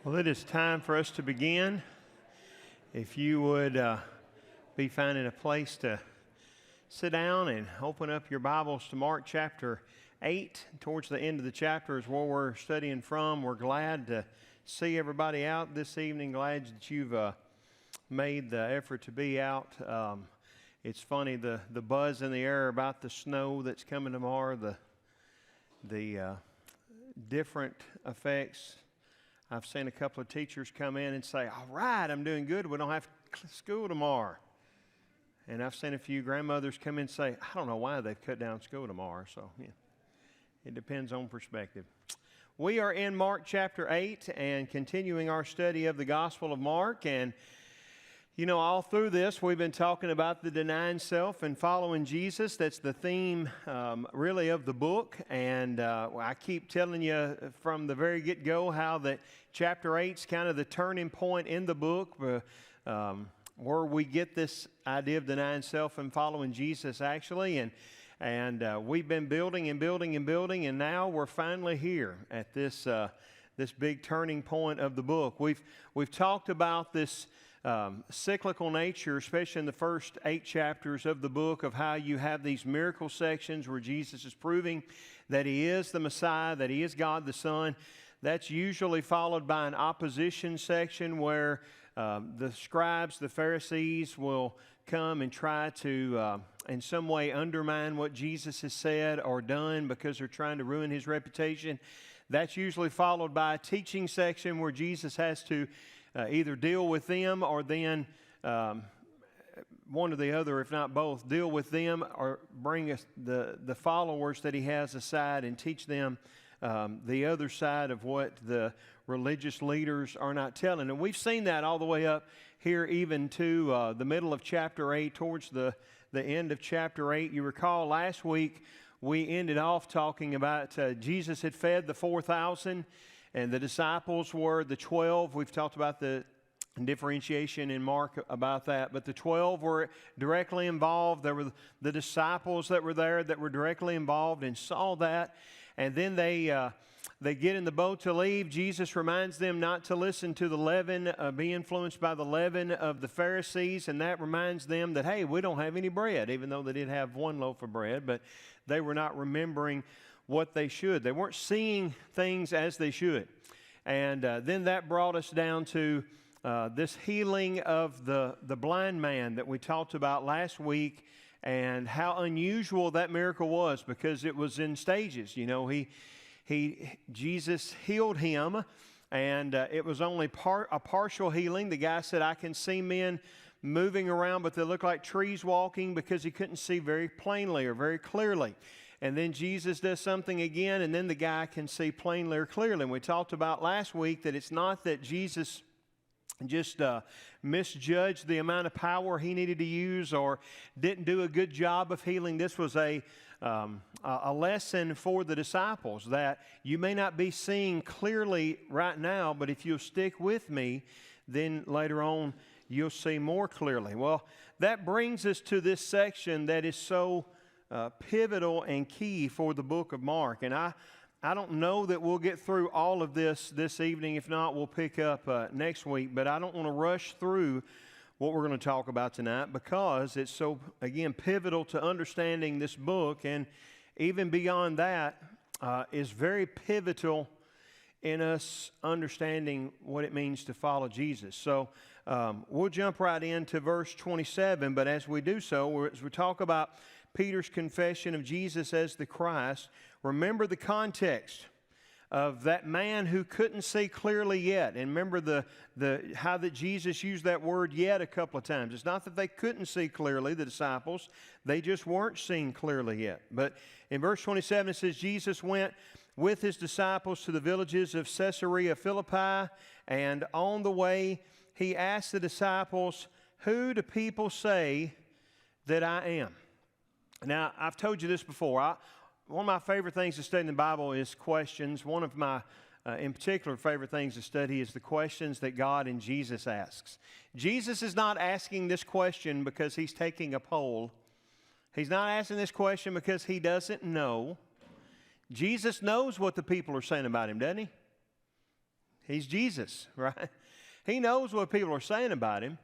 Well, it is time for us to begin. If you would be finding a place to sit down and open up your Bibles to Mark chapter 8. Towards the end of the chapter is where we're studying from. We're glad to see everybody out this evening. Glad that you've made the effort to be out. It's funny, the buzz in the air about the snow that's coming tomorrow, the different effects. I've seen a couple of teachers come in and say, all right, I'm doing good. We don't have school tomorrow. And I've seen a few grandmothers come in and say, I don't know why they've cut down school tomorrow. So, yeah, it depends on perspective. We are in Mark chapter 8 and continuing our study of the Gospel of Mark. And, you know, all through this, we've been talking about the denying self and following Jesus. That's the theme, really, of the book. And I keep telling you from the very get-go how that chapter 8 is kind of the turning point in the book where we get this idea of denying self and following Jesus, actually. And we've been building and building and building, and now we're finally here at this big turning point of the book. We've talked about this cyclical nature, especially in the first 8 chapters of the book, of how you have these miracle sections where Jesus is proving that He is the Messiah, that He is God the Son. That's usually followed by an opposition section where the scribes, the Pharisees, will come and try to in some way undermine what Jesus has said or done because they're trying to ruin His reputation. That's usually followed by a teaching section where Jesus has to either deal with them or then one or the other, if not both, deal with them or bring us the followers that He has aside and teach them the other side of what the religious leaders are not telling. And we've seen that all the way up here even to the middle of chapter 8, towards the end of chapter 8. You recall last week we ended off talking about Jesus had fed the 4,000 and the disciples were the 12. We've talked about the differentiation in Mark about that. But the 12 were directly involved. There were the disciples that were there that were directly involved and saw that. And then they get in the boat to leave. Jesus reminds them not to listen to the leaven, be influenced by the leaven of the Pharisees. And that reminds them that, hey, we don't have any bread, even though they did have one loaf of bread. But they were not remembering what they should. They weren't seeing things as they should. And then that brought us down to this healing of the blind man that we talked about last week, and how unusual that miracle was because it was in stages. You know, Jesus healed him, and it was only a partial healing. The guy said, I can see men moving around, but they look like trees walking, because he couldn't see very plainly or very clearly. And then Jesus does something again, and then the guy can see plainly or clearly. And we talked about last week that it's not that Jesus just misjudged the amount of power He needed to use or didn't do a good job of healing. This was a lesson for the disciples that you may not be seeing clearly right now, but if you'll stick with me, then later on you'll see more clearly. Well, that brings us to this section that is so pivotal and key for the book of Mark. And I don't know that we'll get through all of this evening. If not, we'll pick up next week. But I don't want to rush through what we're going to talk about tonight, because it's so, again, pivotal to understanding this book. And even beyond that, is very pivotal in us understanding what it means to follow Jesus. So we'll jump right into verse 27. But as we do so, as we talk about Peter's confession of Jesus as the Christ, remember the context of that man who couldn't see clearly yet. And remember how that Jesus used that word yet a couple of times. It's not that they couldn't see clearly, the disciples. They just weren't seeing clearly yet. But in verse 27 it says, Jesus went with His disciples to the villages of Caesarea Philippi, and on the way He asked the disciples, who do people say that I am? Now, I've told you this before. One of my favorite things to study in the Bible is questions. One of my, in particular, favorite things to study is the questions that God and Jesus asks. Jesus is not asking this question because He's taking a poll. He's not asking this question because He doesn't know. Jesus knows what the people are saying about Him, doesn't He? He's Jesus, right? He knows what people are saying about him.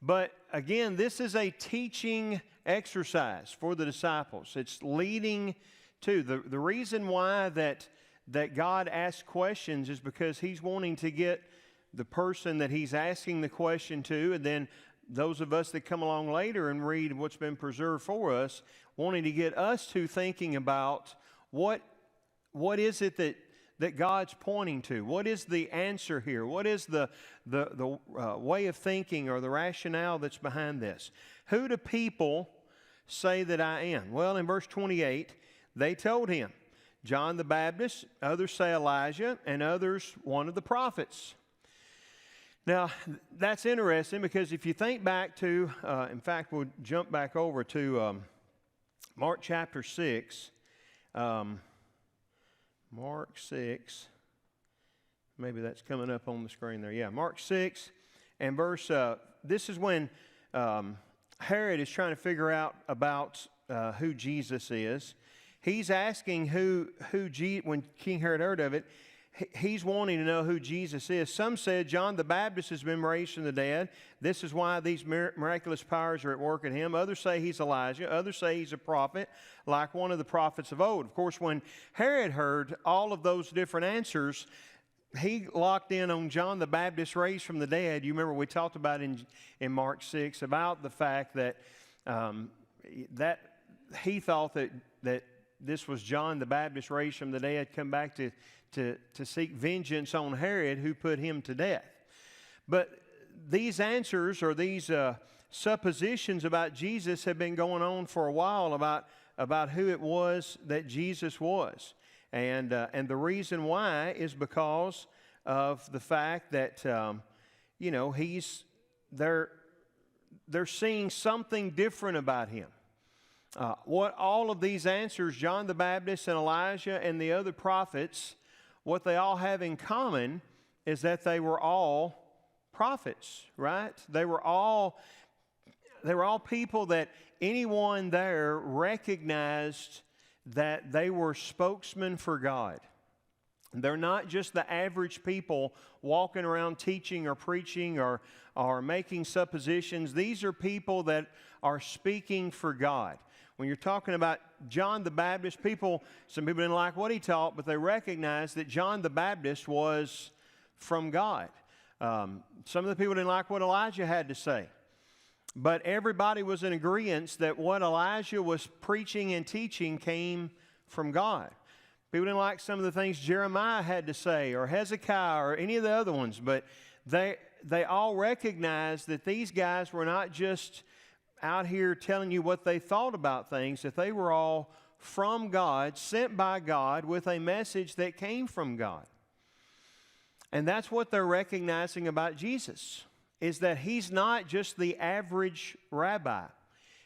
But again, this is a teaching exercise for the disciples. It's leading to the reason why that God asks questions is because he's wanting to get the person that he's asking the question to, and then those of us that come along later and read what's been preserved for us, wanting to get us to thinking about what is it that God's pointing to? What is the answer here? What is the way of thinking or the rationale that's behind this? Who do people say that I am? Well, in verse 28, they told him, John the Baptist, others say Elijah, and others one of the prophets. Now, that's interesting because if you think back to, in fact, we'll jump back over to Mark chapter 6. Mark 6. Maybe that's coming up on the screen there. Yeah, Mark 6 and verse, this is when Herod is trying to figure out about who Jesus is. He's asking when King Herod heard of it, he's wanting to know who Jesus is. Some said John the Baptist has been raised from the dead. This is why these miraculous powers are at work in him. Others say he's Elijah. Others say he's a prophet, like one of the prophets of old. Of course, when Herod heard all of those different answers, he locked in on John the Baptist raised from the dead. You remember we talked about in Mark 6 about the fact that that he thought that this was John the Baptist raised from the dead, come back to seek vengeance on Herod who put him to death. But these answers or these suppositions about Jesus have been going on for a while about who it was that Jesus was. And the reason why is because of the fact that, they're seeing something different about him. What all of these answers, John the Baptist and Elijah and the other prophets, what they all have in common is that they were all prophets, right? They were all people that anyone there recognized that they were spokesmen for God. They're not just the average people walking around teaching or preaching or making suppositions. These are people that are speaking for God. When you're talking about John the Baptist, some people didn't like what he taught, but they recognized that John the Baptist was from God. Some of the people didn't like what Elijah had to say. But everybody was in agreement that what Elijah was preaching and teaching came from God. People didn't like some of the things Jeremiah had to say or Hezekiah or any of the other ones, but they all recognized that these guys were not just out here telling you what they thought about things, that they were all from God, sent by God with a message that came from God. And that's what they're recognizing about Jesus, is that he's not just the average rabbi.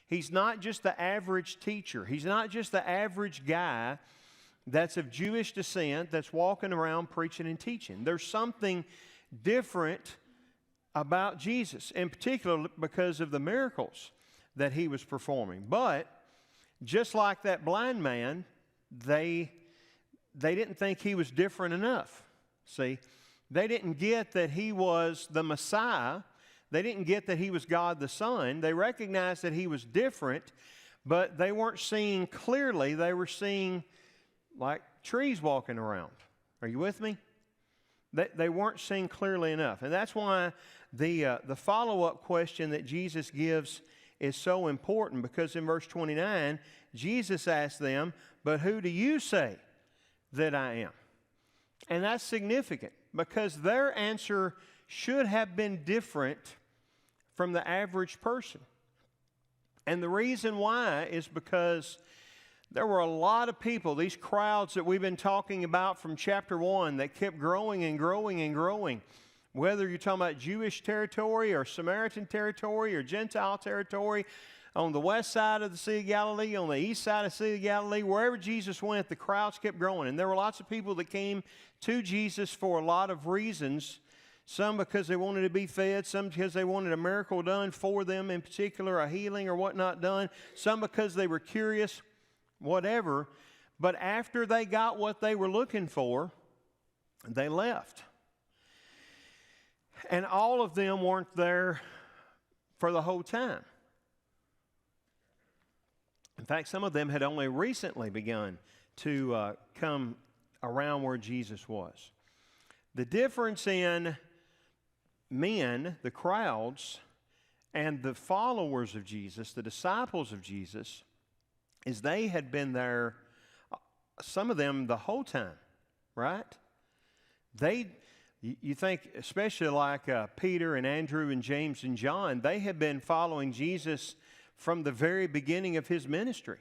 He's not just the average teacher. He's not just the average guy that's of Jewish descent that's walking around preaching and teaching. There's something different about Jesus, in particular because of the miracles that he was performing. But just like that blind man, they didn't think he was different enough. See, they didn't get that he was the Messiah. They didn't get that he was God the Son. They recognized that he was different, but they weren't seeing clearly. They were seeing like trees walking around. Are you with me? They weren't seeing clearly enough. And that's why the follow-up question that Jesus gives is so important, because in verse 29, Jesus asked them, "But who do you say that I am?" And that's significant, because their answer should have been different from the average person. And the reason why is because there were a lot of people, these crowds that we've been talking about from chapter 1, that kept growing and growing and growing. Whether you're talking about Jewish territory or Samaritan territory or Gentile territory, on the west side of the Sea of Galilee, on the east side of the Sea of Galilee, wherever Jesus went, the crowds kept growing. And there were lots of people that came to Jesus for a lot of reasons. Some because they wanted to be fed, some because they wanted a miracle done for them, in particular a healing or whatnot done, some because they were curious, whatever. But after they got what they were looking for, they left. And all of them weren't there for the whole time. In fact, some of them had only recently begun to come around where Jesus was. The difference in men, the crowds, and the followers of Jesus, the disciples of Jesus, is they had been there, some of them the whole time, right? You think, especially like Peter and Andrew and James and John, they had been following Jesus from the very beginning of his ministry.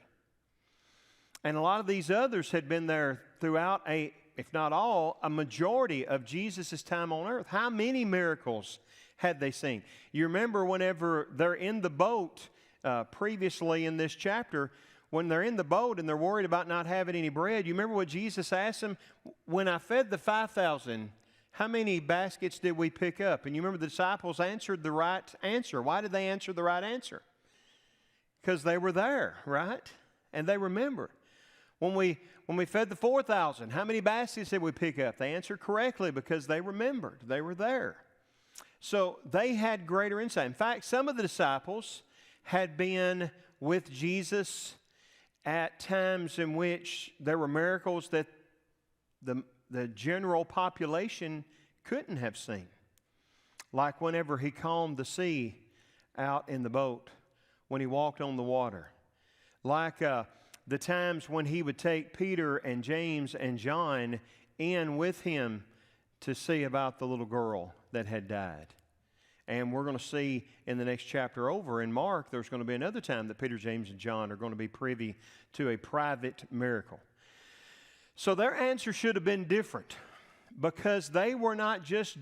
And a lot of these others had been there throughout if not all, a majority of Jesus' time on earth. How many miracles had they seen? You remember whenever they're in the boat previously in this chapter, when they're in the boat and they're worried about not having any bread, you remember what Jesus asked them? When I fed the 5,000, how many baskets did we pick up? And you remember the disciples answered the right answer. Why did they answer the right answer? Because they were there, right? And they remembered. When we fed the 4,000, how many baskets did we pick up? They answered correctly because they remembered. They were there. So they had greater insight. In fact, some of the disciples had been with Jesus at times in which there were miracles that the general population couldn't have seen. Like whenever he calmed the sea out in the boat, when he walked on the water. Like the times when he would take Peter and James and John in with him to see about the little girl that had died. And we're going to see in the next chapter over in Mark, there's going to be another time that Peter, James, and John are going to be privy to a private miracle. So their answer should have been different, because they were not just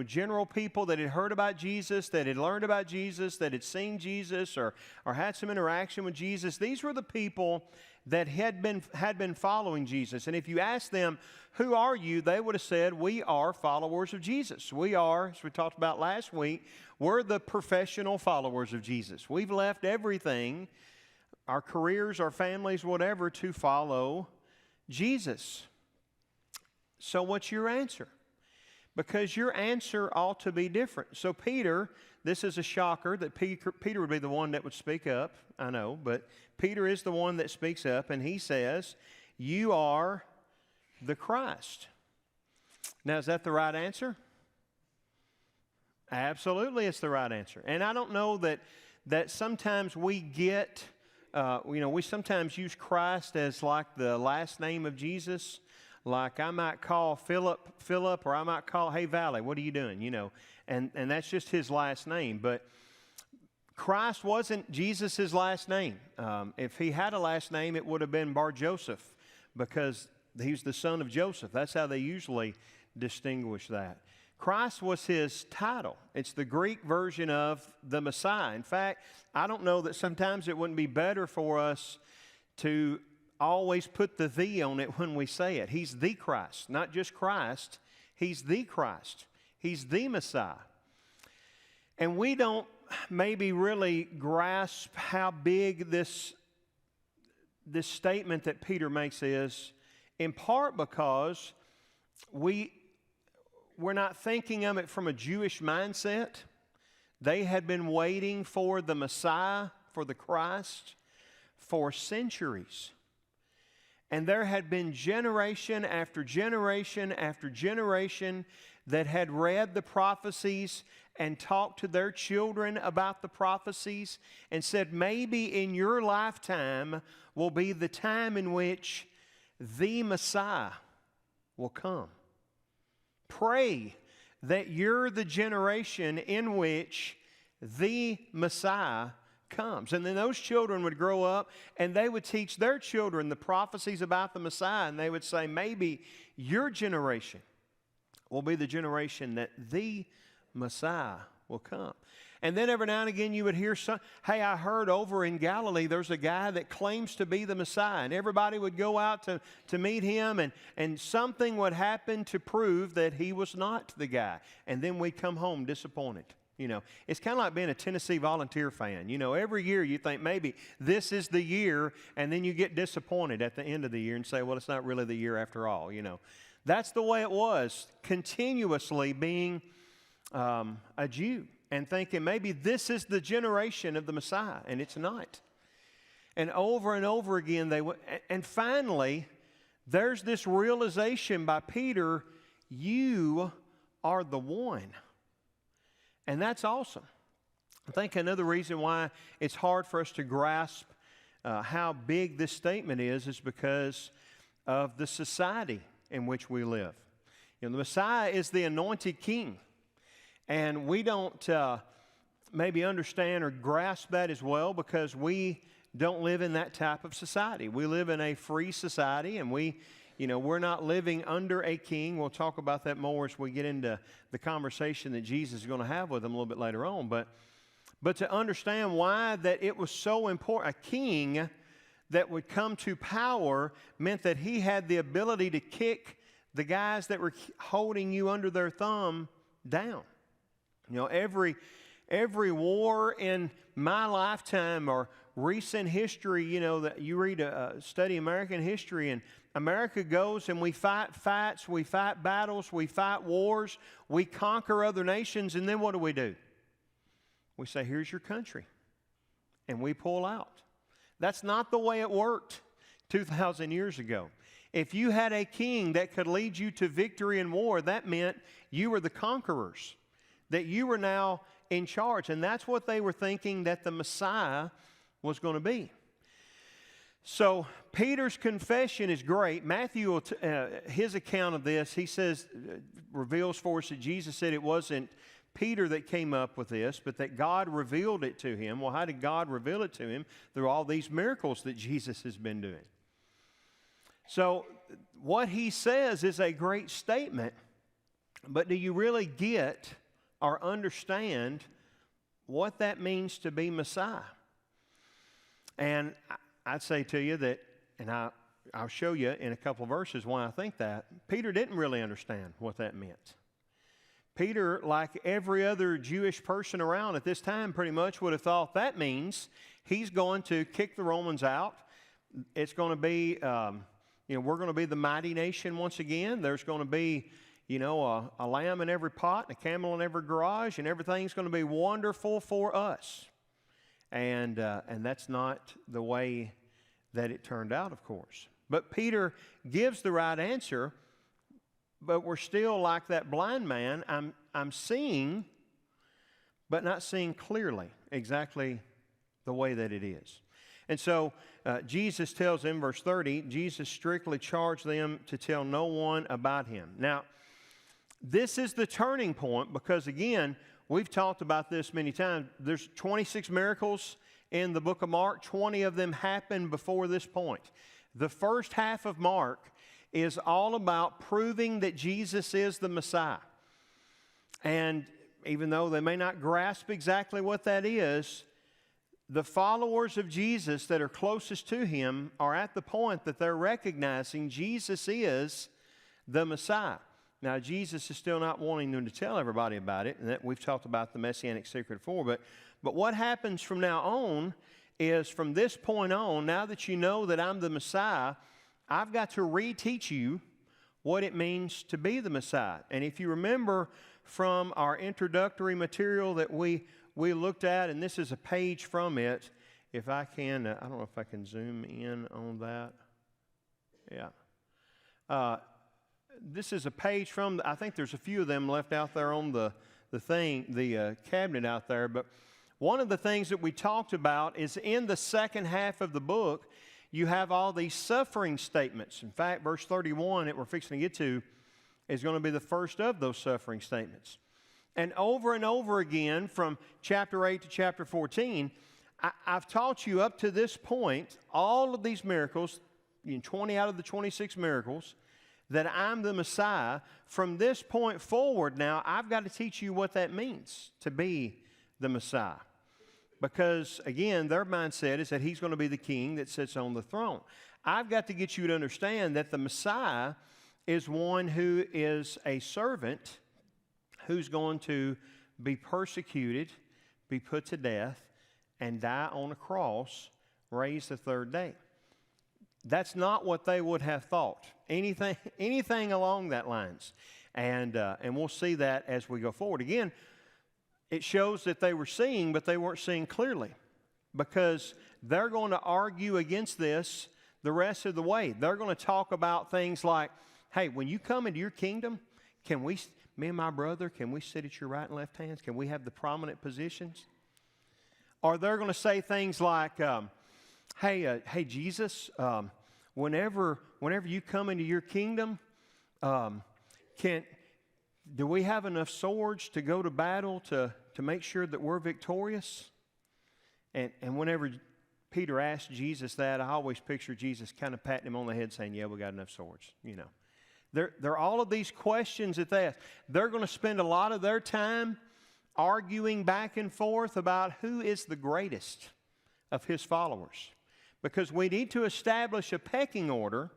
general people that had heard about Jesus, that had learned about Jesus, that had seen Jesus or had some interaction with Jesus. These were the people that had been following Jesus. And if you ask them, who are you? They would have said, we are followers of Jesus. We are, as we talked about last week, we're the professional followers of Jesus. We've left everything, our careers, our families, whatever, to follow Jesus. So what's your answer? Because your answer ought to be different. So Peter, this is a shocker that Peter would be the one that would speak up, I know, but Peter is the one that speaks up, and he says, you are the Christ. Now, is that the right answer? Absolutely, it's the right answer. And I don't know that sometimes we get, we sometimes use Christ as like the last name of Jesus. Like I might call Philip, or I might call, hey, Valley, what are you doing? And that's just his last name. But Christ wasn't Jesus' last name. If he had a last name, it would have been Bar Joseph, because he's the son of Joseph. That's how they usually distinguish that. Christ was his title. It's the Greek version of the Messiah. In fact, I don't know that sometimes it wouldn't be better for us to always put the "the" on it when we say it. He's the Christ, not just Christ. He's the Christ. He's the Messiah. And we don't maybe really grasp how big this statement that Peter makes is, in part because we're not thinking of it from a Jewish mindset. They had been waiting for the Messiah, for the Christ, for centuries. And there had been generation after generation after generation that had read the prophecies and talked to their children about the prophecies and said, maybe in your lifetime will be the time in which the Messiah will come. Pray that you're the generation in which the Messiah comes. And then those children would grow up and they would teach their children the prophecies about the Messiah, and they would say, maybe your generation will be the generation that the Messiah will come. And then every now and again you would hear hey, I heard over in Galilee there's a guy that claims to be the Messiah, and everybody would go out to meet him, and something would happen to prove that he was not the guy. And then we'd come home disappointed. It's kind of like being a Tennessee Volunteer fan. Every year you think maybe this is the year, and then you get disappointed at the end of the year and say, well, it's not really the year after all. That's the way it was, continuously being a Jew and thinking maybe this is the generation of the Messiah, and it's not. And over again, and finally, there's this realization by Peter, you are the one. And that's awesome. I think another reason why it's hard for us to grasp how big this statement is because of the society in which we live. You know, the Messiah is the anointed king. And we don't maybe understand or grasp that as well because we don't live in that type of society. We live in a free society, and we're not living under a king. We'll talk about that more as we get into the conversation that Jesus is going to have with them a little bit later on. But to understand why that it was so important, a king that would come to power meant that he had the ability to kick the guys that were holding you under their thumb down. You know, every war in my lifetime or recent history, you know, that you read, study American history, and America goes and we fight fights, we fight battles, we fight wars, we conquer other nations, and then what do? We say, here's your country, and we pull out. That's not the way it worked 2,000 years ago. If you had a king that could lead you to victory in war, that meant you were the conquerors, that you were now in charge. And that's what they were thinking that the Messiah was going to be. So Peter's confession is great. Matthew, his account of this, he says, reveals for us that Jesus said it wasn't Peter that came up with this, but that God revealed it to him. Well, how did God reveal it to him? Through all these miracles that Jesus has been doing. So what he says is a great statement, but do you really get or understand what that means to be Messiah? And I'd say to you that, and I'll show you in a couple of verses why I think that, Peter didn't really understand what that meant. Peter, like every other Jewish person around at this time, pretty much would have thought that means he's going to kick the Romans out. It's going to be, we're going to be the mighty nation once again. There's going to be, a lamb in every pot, and a camel in every garage, and everything's going to be wonderful for us. And that's not the way that it turned out, of course. But Peter gives the right answer, but we're still like that blind man. I'm seeing, but not seeing clearly exactly the way that it is. And so Jesus tells them, verse 30, Jesus strictly charged them to tell no one about him. Now, this is the turning point because, again, we've talked about this many times. There's 26 miracles in the book of Mark. 20 of them happened before this point. The first half of Mark is all about proving that Jesus is the Messiah. And even though they may not grasp exactly what that is, the followers of Jesus that are closest to him are at the point that they're recognizing Jesus is the Messiah. Now, Jesus is still not wanting them to tell everybody about it, and that we've talked about the Messianic secret before, but what happens from now on is from this point on, now that you know that I'm the Messiah, I've got to reteach you what it means to be the Messiah. And if you remember from our introductory material that we looked at, and this is a page from it, if I can, I don't know if I can zoom in on that. Yeah. This is a page from, I think there's a few of them left out there on the cabinet out there, but one of the things that we talked about is in the second half of the book, you have all these suffering statements. In fact, verse 31 that we're fixing to get to is going to be the first of those suffering statements. And over again, from chapter 8 to chapter 14, I've taught you up to this point, all of these miracles, 20 out of the 26 miracles, that I'm the Messiah. From this point forward now, I've got to teach you what that means to be the Messiah. Because, again, their mindset is that he's going to be the king that sits on the throne. I've got to get you to understand that the Messiah is one who is a servant who's going to be persecuted, be put to death, and die on a cross, raised the third day. That's not what they would have thought. Anything along that lines. And we'll see that as we go forward. Again, it shows that they were seeing, but they weren't seeing clearly, because they're going to argue against this the rest of the way. They're going to talk about things like, hey, when you come into your kingdom, can we, me and my brother, can we sit at your right and left hands? Can we have the prominent positions? Or they're going to say things like, hey, Jesus, whenever you come into your kingdom, do we have enough swords to go to battle to make sure that we're victorious? And whenever Peter asked Jesus that, I always picture Jesus kind of patting him on the head saying, yeah, we got enough swords, you know. There are all of these questions that they ask. They're going to spend a lot of their time arguing back and forth about who is the greatest of his followers. Because we need to establish a pecking order.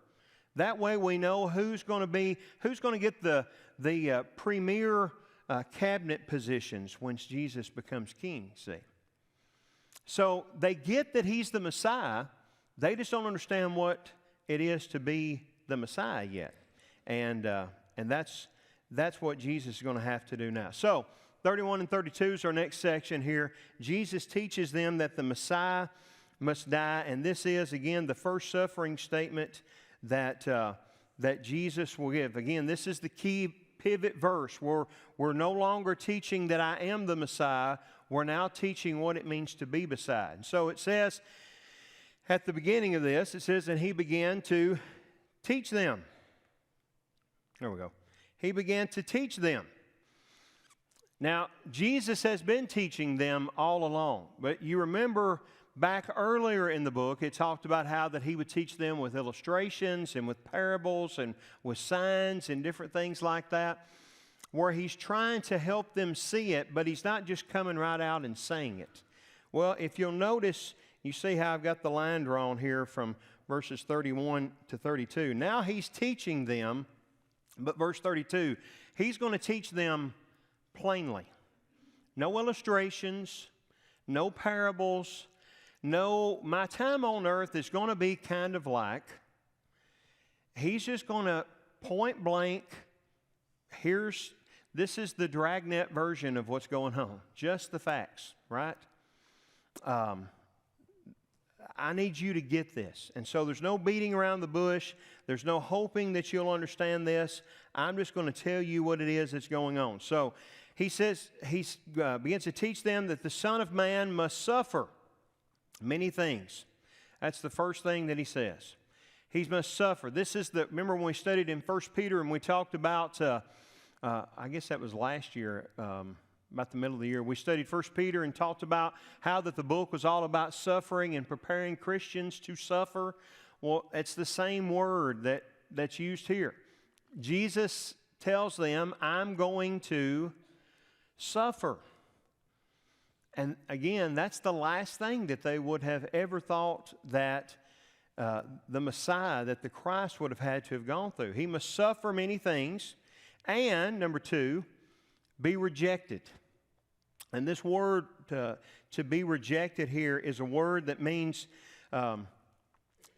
That way we know who's going to get the premier cabinet positions once Jesus becomes king, see. So they get that he's the Messiah. They just don't understand what it is to be the Messiah yet. And that's what Jesus is going to have to do now. So 31 and 32 is our next section here. Jesus teaches them that the Messiah must die. And this is, again, the first suffering statement that Jesus will give. Again, this is the key pivot verse. We're no longer teaching that I am the Messiah. We're now teaching what it means to be Messiah. And so it says at the beginning of this, it says, and he began to teach them. There we go. He began to teach them. Now, Jesus has been teaching them all along. But you remember back earlier in the book, it talked about how that he would teach them with illustrations and with parables and with signs and different things like that, where he's trying to help them see it, but he's not just coming right out and saying it. Well, if you'll notice, you see how I've got the line drawn here from verses 31 to 32. Now he's teaching them, but verse 32, he's going to teach them plainly. No illustrations, no parables, no, my time on earth is going to be kind of like, he's just going to point blank, this is the dragnet version of what's going on. Just the facts, right? I need you to get this. And so there's no beating around the bush. There's no hoping that you'll understand this. I'm just going to tell you what it is that's going on. So he says, he begins to teach them that the Son of Man must suffer many things. That's the first thing that he says. He must suffer. This is remember when we studied in 1 Peter and we talked about, I guess that was last year, about the middle of the year, we studied 1 Peter and talked about how that the book was all about suffering and preparing Christians to suffer. Well, it's the same word that's used here. Jesus tells them, I'm going to suffer. And again, that's the last thing that they would have ever thought that the Messiah, that the Christ would have had to have gone through. He must suffer many things. And, number two, be rejected. And this word, to be rejected here, is a word that means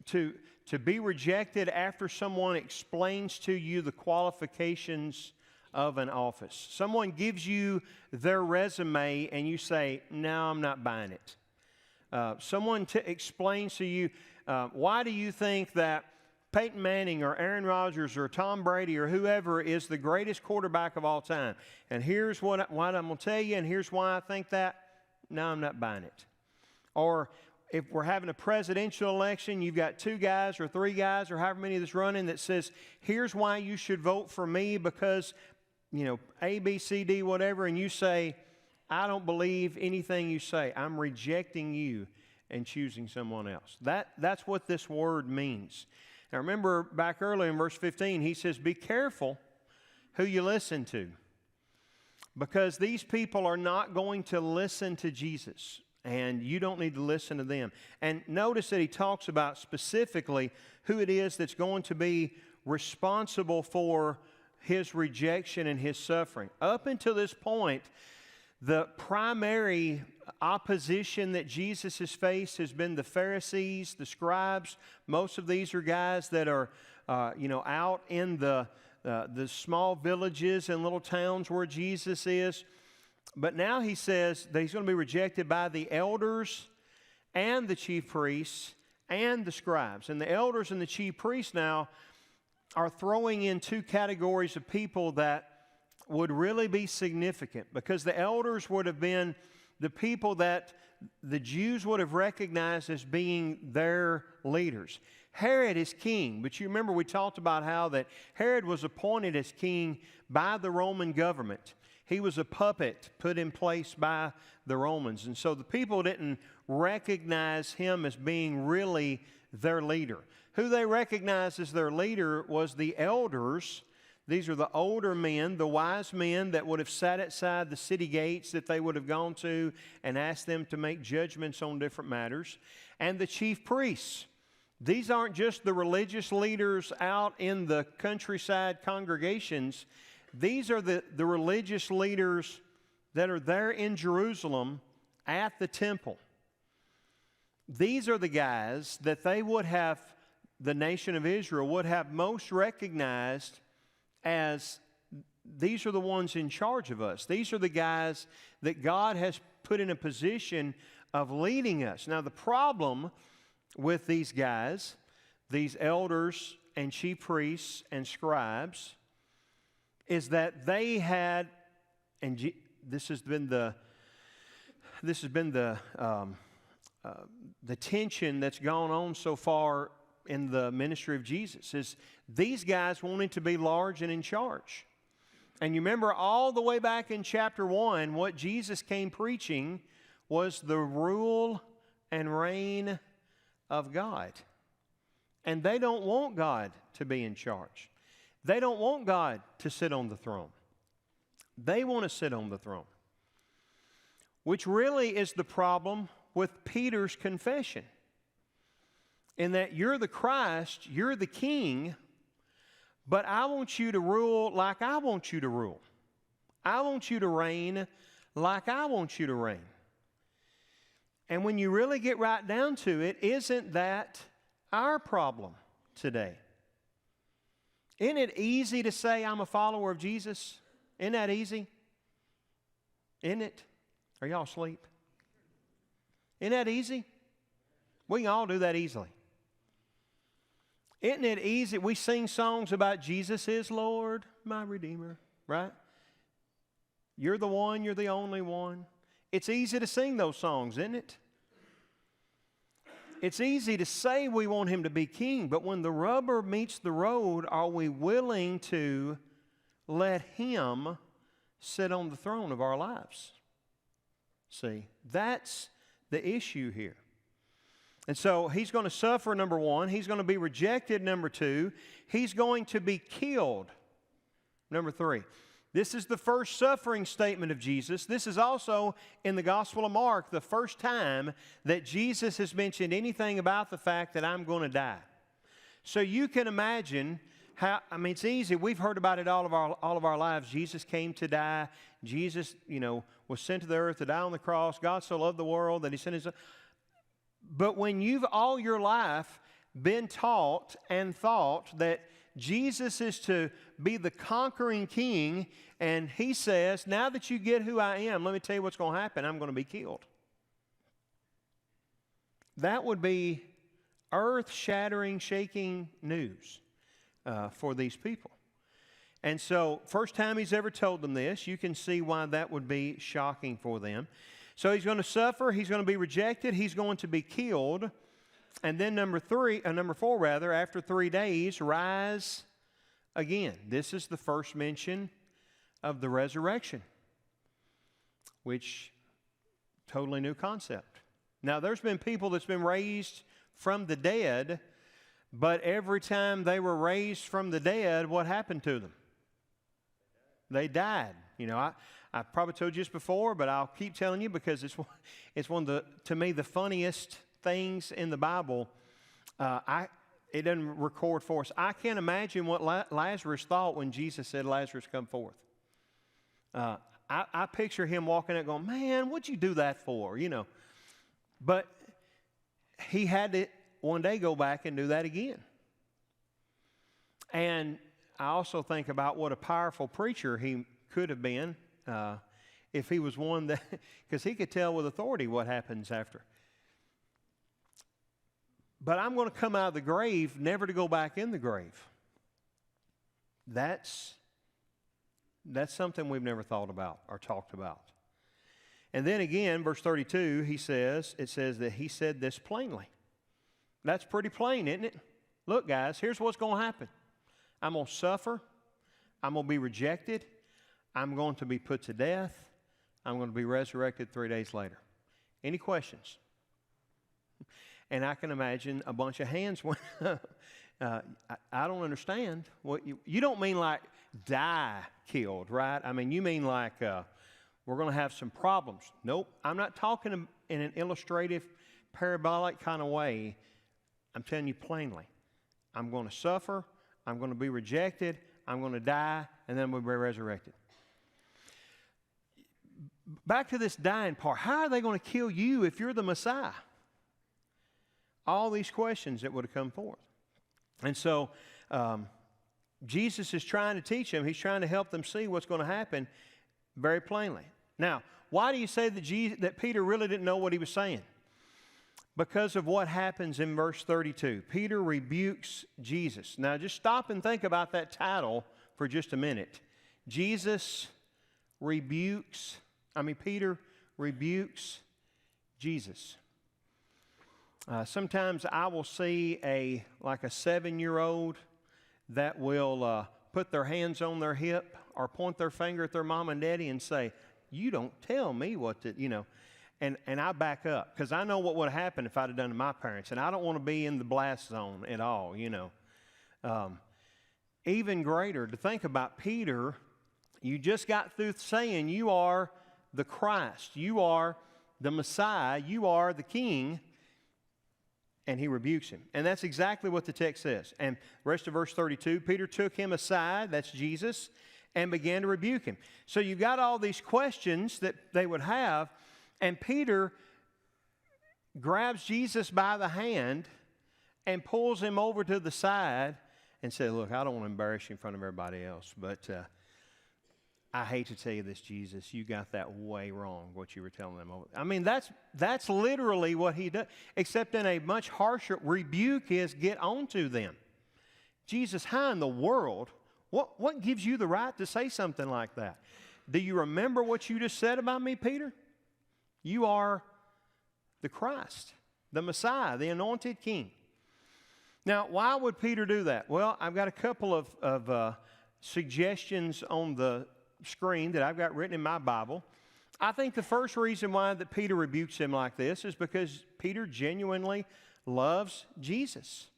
to be rejected after someone explains to you the qualifications of an office. Someone gives you their resume and you say, no, I'm not buying it. Someone explains to you, why do you think that Peyton Manning or Aaron Rodgers or Tom Brady or whoever is the greatest quarterback of all time? And here's what I'm going to tell you, and here's why I think that. No, I'm not buying it. Or if we're having a presidential election, you've got 2 guys or 3 guys or however many that's running that says, here's why you should vote for me because, you know, A, B, C, D, whatever, and you say, I don't believe anything you say. I'm rejecting you and choosing someone else. That's what this word means. Now remember back earlier in verse 15, he says, be careful who you listen to, because these people are not going to listen to Jesus, and you don't need to listen to them. And notice that he talks about specifically who it is that's going to be responsible for his rejection and his suffering. Up until this point, the primary opposition that Jesus has faced has been the Pharisees, the scribes. Most of these are guys that are, out in the the small villages and little towns where Jesus is. But now he says that he's going to be rejected by the elders and the chief priests and the scribes. And the elders and the chief priests now are throwing in two categories of people that would really be significant, because the elders would have been the people that the Jews would have recognized as being their leaders. Herod is king, but you remember we talked about how that Herod was appointed as king by the Roman government. He was a puppet put in place by the Romans. And so the people didn't recognize him as being really their leader. Who they recognized as their leader was the elders. These are the older men, the wise men that would have sat outside the city gates that they would have gone to and asked them to make judgments on different matters. And the chief priests. These aren't just the religious leaders out in the countryside congregations. These are the religious leaders that are there in Jerusalem at the temple. These are the guys that they would have, the nation of Israel would have most recognized as these are the ones in charge of us. These are the guys that God has put in a position of leading us. Now, the problem with these guys, these elders and chief priests and scribes, is that they had, and this has been the tension that's gone on so far in the ministry of Jesus, is these guys wanted to be large and in charge. And you remember all the way back in chapter 1, what Jesus came preaching was the rule and reign of God. And they don't want God to be in charge. They don't want God to sit on the throne. They want to sit on the throne, which really is the problem with Peter's confession, in that you're the Christ, you're the King, but I want you to rule like I want you to rule. I want you to reign like I want you to reign. And when you really get right down to it, isn't that our problem today? Isn't it easy to say I'm a follower of Jesus? Isn't that easy? Isn't it? Are y'all asleep? Isn't that easy? We can all do that easily. Isn't it easy? We sing songs about Jesus is Lord, my Redeemer, right? You're the one, you're the only one. It's easy to sing those songs, isn't it? It's easy to say we want him to be king, but when the rubber meets the road, are we willing to let him sit on the throne of our lives? See, that's the issue here. And so he's going to suffer, number one. He's going to be rejected, number two. He's going to be killed, number three. This is the first suffering statement of Jesus. This is also in the Gospel of Mark the first time that Jesus has mentioned anything about the fact that I'm going to die. So you can imagine how, it's easy. We've heard about it all of our lives. Jesus came to die. Jesus, was sent to the earth to die on the cross. God so loved the world that he sent his... But when you've all your life been taught and thought that Jesus is to be the conquering king, and he says, now that you get who I am, let me tell you what's going to happen. I'm going to be killed. That would be earth-shattering, shaking news for these people. And so, first time he's ever told them this, you can see why that would be shocking for them. So he's going to suffer, he's going to be rejected, he's going to be killed. And then number four, after 3 days, rise again. This is the first mention of the resurrection, which totally new concept. Now, there's been people that's been raised from the dead, but every time they were raised from the dead, what happened to them? They died. I probably told you this before, but I'll keep telling you because it's one of the, to me, the funniest things in the Bible. It doesn't record for us. I can't imagine what Lazarus thought when Jesus said, Lazarus, come forth. I picture him walking out going, man, what'd you do that for? But he had to one day go back and do that again. And I also think about what a powerful preacher he could have been if he was one that, because he could tell with authority what happens after. But I'm going to come out of the grave, never to go back in the grave. That's something we've never thought about or talked about. And then again, verse 32, it says that he said this plainly. That's pretty plain, isn't it? Look, guys, here's what's going to happen. I'm going to suffer. I'm going to be rejected. I'm going to be put to death. I'm going to be resurrected 3 days later. Any questions? And I can imagine a bunch of hands went up. I don't understand. What you don't mean like die killed, right? I mean, you mean like we're going to have some problems. Nope. I'm not talking in an illustrative, parabolic kind of way. I'm telling you plainly. I'm going to suffer. I'm going to be rejected. I'm going to die, and then we'll be resurrected. Back to this dying part. How are they going to kill you if you're the Messiah? All these questions that would have come forth. And so Jesus is trying to teach them. He's trying to help them see what's going to happen very plainly. Now, why do you say that Peter really didn't know what he was saying? Because of what happens in verse 32. Peter rebukes Jesus. Now, just stop and think about that title for just a minute. Peter rebukes Jesus. Sometimes I will see a 7-year-old that will put their hands on their hip or point their finger at their mom and daddy and say, "You don't tell me what to," And I back up because I know what would have happened if I'd have done to my parents. And I don't want to be in the blast zone at all, Even greater, to think about Peter, you just got through saying you are the Christ. You are the Messiah. You are the King. And he rebukes him. And that's exactly what the text says. And the rest of verse 32, Peter took him aside, that's Jesus, and began to rebuke him. So you've got all these questions that they would have, and Peter grabs Jesus by the hand and pulls him over to the side and said, "Look, I don't want to embarrass you in front of everybody else, but I hate to tell you this, Jesus, you got that way wrong, what you were telling them." I mean, that's literally what he does, except in a much harsher rebuke is get on to them. Jesus, how in the world, what gives you the right to say something like that? Do you remember what you just said about me, Peter? You are the Christ, the Messiah, the anointed King. Now, why would Peter do that? Well, I've got a couple of suggestions on the screen that I've got written in my Bible. I think the first reason why that Peter rebukes him like this is because Peter genuinely loves Jesus.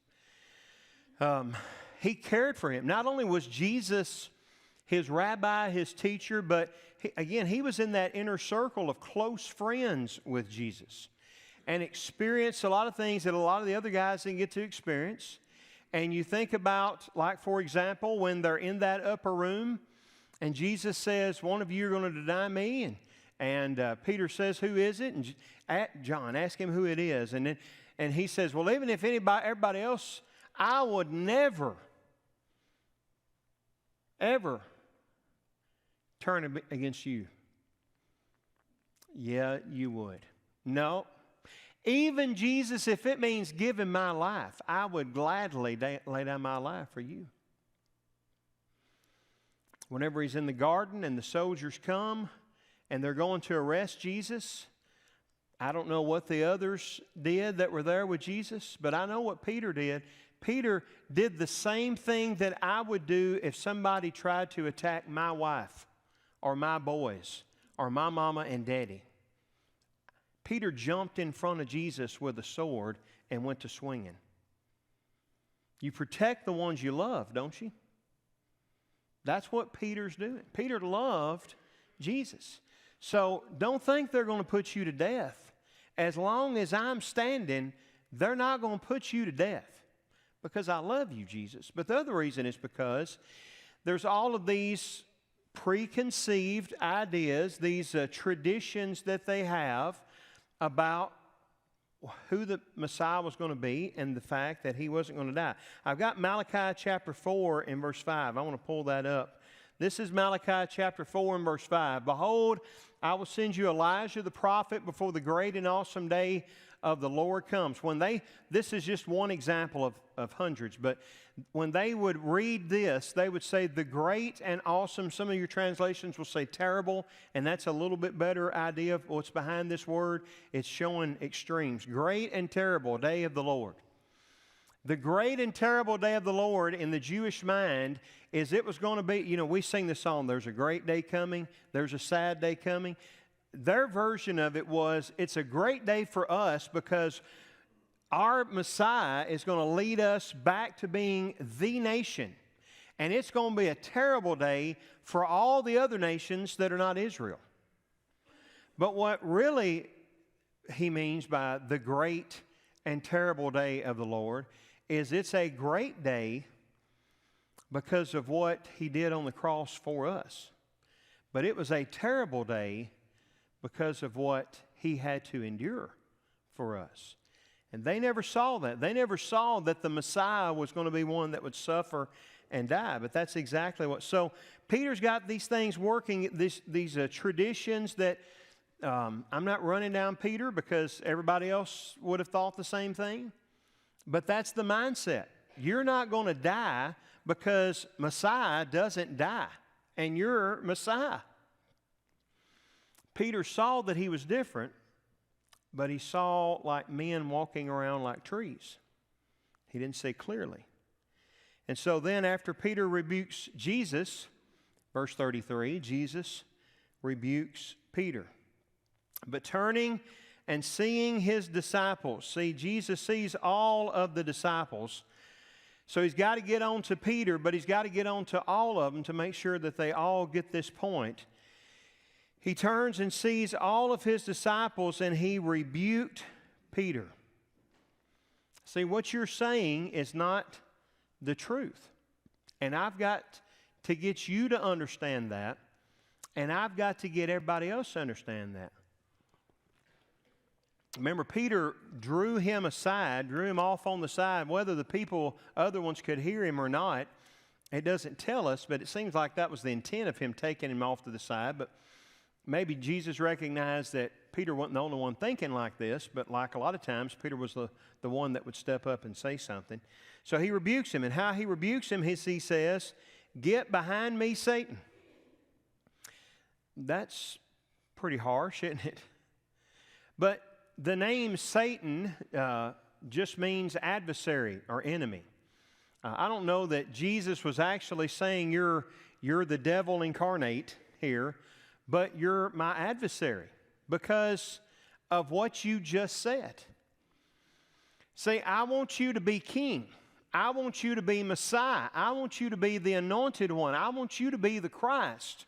He cared for him. Not only was Jesus his rabbi, his teacher, but he was in that inner circle of close friends with Jesus and experienced a lot of things that a lot of the other guys didn't get to experience. And you think about, like, for example, when they're in that upper room and Jesus says, "One of you are going to deny me." And Peter says, "Who is it?" And John, ask him who it is. And he says, "Well, even if everybody else, I would never, ever turn against you." Yeah, you would. No. Even Jesus, if it means giving my life, I would gladly lay down my life for you. Whenever he's in the garden and the soldiers come and they're going to arrest Jesus, I don't know what the others did that were there with Jesus, but I know what Peter did. Peter did the same thing that I would do if somebody tried to attack my wife or my boys or my mama and daddy. Peter jumped in front of Jesus with a sword and went to swinging. You protect the ones you love, don't you? That's what Peter's doing. Peter loved Jesus. So don't think they're going to put you to death. As long as I'm standing, they're not going to put you to death because I love you, Jesus. But the other reason is because there's all of these preconceived ideas, these traditions that they have about who the Messiah was going to be and the fact that he wasn't going to die. I've got Malachi chapter 4 and verse 5. I want to pull that up. This is Malachi chapter 4 and verse 5. Behold, I will send you Elijah the prophet before the great and awesome day of the Lord comes. This is just one example of hundreds, but when they would read this, they would say the great and awesome. Some of your translations will say terrible, and that's a little bit better idea of what's behind this word. It's showing extremes. Great and terrible day of the Lord. The great and terrible day of the Lord in the Jewish mind is it was going to be, we sing the song, there's a great day coming, there's a sad day coming. Their version of it was, it's a great day for us because our Messiah is going to lead us back to being the nation. And it's going to be a terrible day for all the other nations that are not Israel. But what really he means by the great and terrible day of the Lord is it's a great day because of what he did on the cross for us. But it was a terrible day because of what he had to endure for us. And they never saw that. They never saw that the Messiah was going to be one that would suffer and die. But that's exactly what. So Peter's got these things working, these traditions that I'm not running down Peter because everybody else would have thought the same thing. But that's the mindset. You're not going to die because Messiah doesn't die. And you're Messiah. Peter saw that he was different, but he saw like men walking around like trees. He didn't see clearly. And so then after Peter rebukes Jesus, verse 33, Jesus rebukes Peter. But turning and seeing his disciples, see, Jesus sees all of the disciples. So he's got to get on to Peter, but he's got to get on to all of them to make sure that they all get this point. He turns and sees all of his disciples, and he rebuked Peter. See, what you're saying is not the truth. And I've got to get you to understand that, and I've got to get everybody else to understand that. Remember, Peter drew him aside, drew him off on the side. Whether the other ones could hear him or not, it doesn't tell us, but it seems like that was the intent of him taking him off to the side. But maybe Jesus recognized that Peter wasn't the only one thinking like this, but like a lot of times, Peter was the one that would step up and say something. So he rebukes him, and how he rebukes him is he says, "Get behind me, Satan." That's pretty harsh, isn't it? But the name Satan just means adversary or enemy. I don't know that Jesus was actually saying you're the devil incarnate here, but you're my adversary because of what you just said. See, I want you to be king. I want you to be Messiah. I want you to be the anointed one. I want you to be the Christ.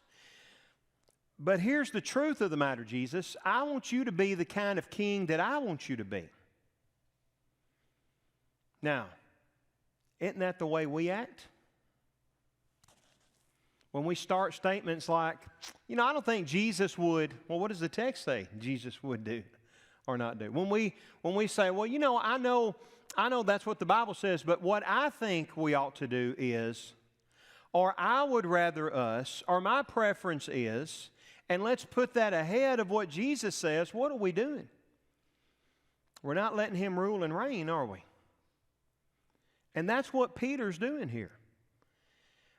But here's the truth of the matter, Jesus. I want you to be the kind of king that I want you to be. Now, isn't that the way we act? When we start statements like, I don't think Jesus would, well, what does the text say Jesus would do or not do? When we say, well, I know that's what the Bible says, but what I think we ought to do is, or I would rather us, or my preference is, and let's put that ahead of what Jesus says, what are we doing? We're not letting him rule and reign, are we? And that's what Peter's doing here.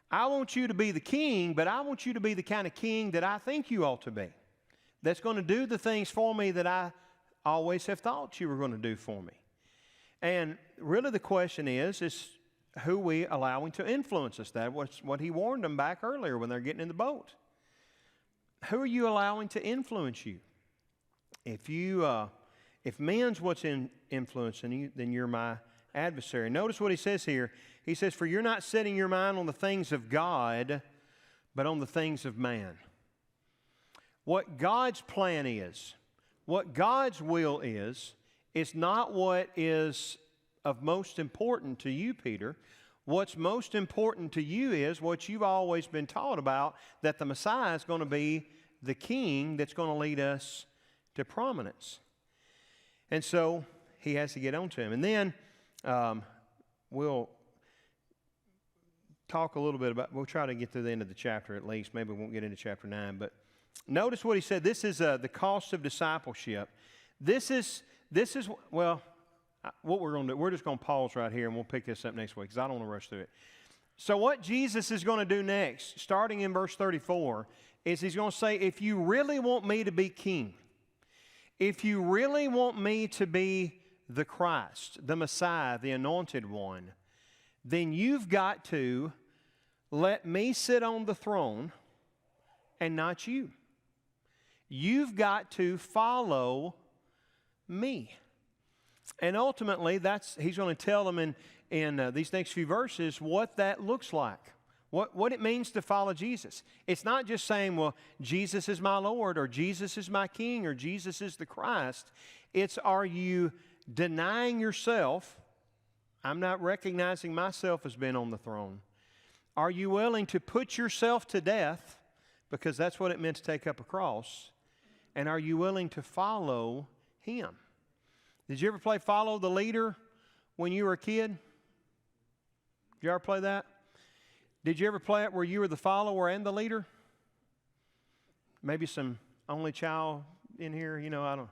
I want you to be the king, but I want you to be the kind of king that I think you ought to be. That's going to do the things for me that I always have thought you were going to do for me. And really the question is who we allowing to influence us? That was what he warned them back earlier when they're getting in the boat. Who are you allowing to influence you? If man's what's influencing you, then you're my adversary. Notice what he says here. He says, "For you're not setting your mind on the things of God, but on the things of man." What God's plan is, what God's will is not what is of most important to you, Peter. What's most important to you is what you've always been taught about, that the Messiah is going to be the king that's going to lead us to prominence. And so he has to get on to him. And then we'll talk a little bit about, we'll try to get to the end of the chapter at least. Maybe we won't get into chapter 9. But notice what he said. This is the cost of discipleship. This is well, what we're going to do. We're just going to pause right here, and we'll pick this up next week because I don't want to rush through it. So what Jesus is going to do next, starting in verse 34, is he's going to say, if you really want me to be king, if you really want me to be the Christ, the Messiah, the Anointed One, then you've got to let me sit on the throne and not you. You've got to follow me. And ultimately, he's going to tell them in these next few verses what that looks like, what it means to follow Jesus. It's not just saying, well, Jesus is my Lord, or Jesus is my King, or Jesus is the Christ. It's, are you denying yourself? I'm not recognizing myself as being on the throne. Are you willing to put yourself to death? Because that's what it meant to take up a cross. And are you willing to follow Him? Did you ever play Follow the Leader when you were a kid? Did you ever play that? Did you ever play it where you were the follower and the leader? Maybe some only child in here, I don't.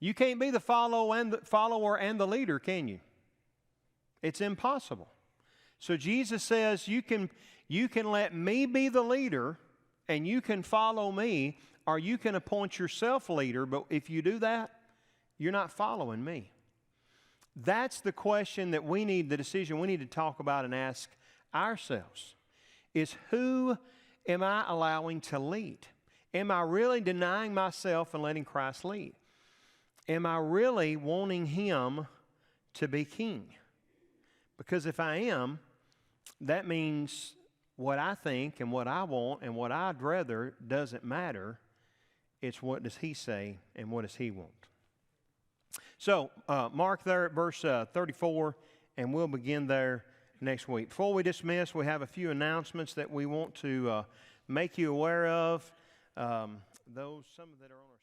You can't be the follower and the leader, can you? It's impossible. So Jesus says you can let me be the leader and you can follow me, or you can appoint yourself leader, but if you do that, you're not following me. That's the question that the decision we need to talk about and ask ourselves, is who am I allowing to lead? Am I really denying myself and letting Christ lead? Am I really wanting Him to be king? Because if I am, that means what I think and what I want and what I'd rather doesn't matter. It's what does He say and what does He want? So, mark there at verse 34, and we'll begin there next week. Before we dismiss, we have a few announcements that we want to make you aware of. Some that are on our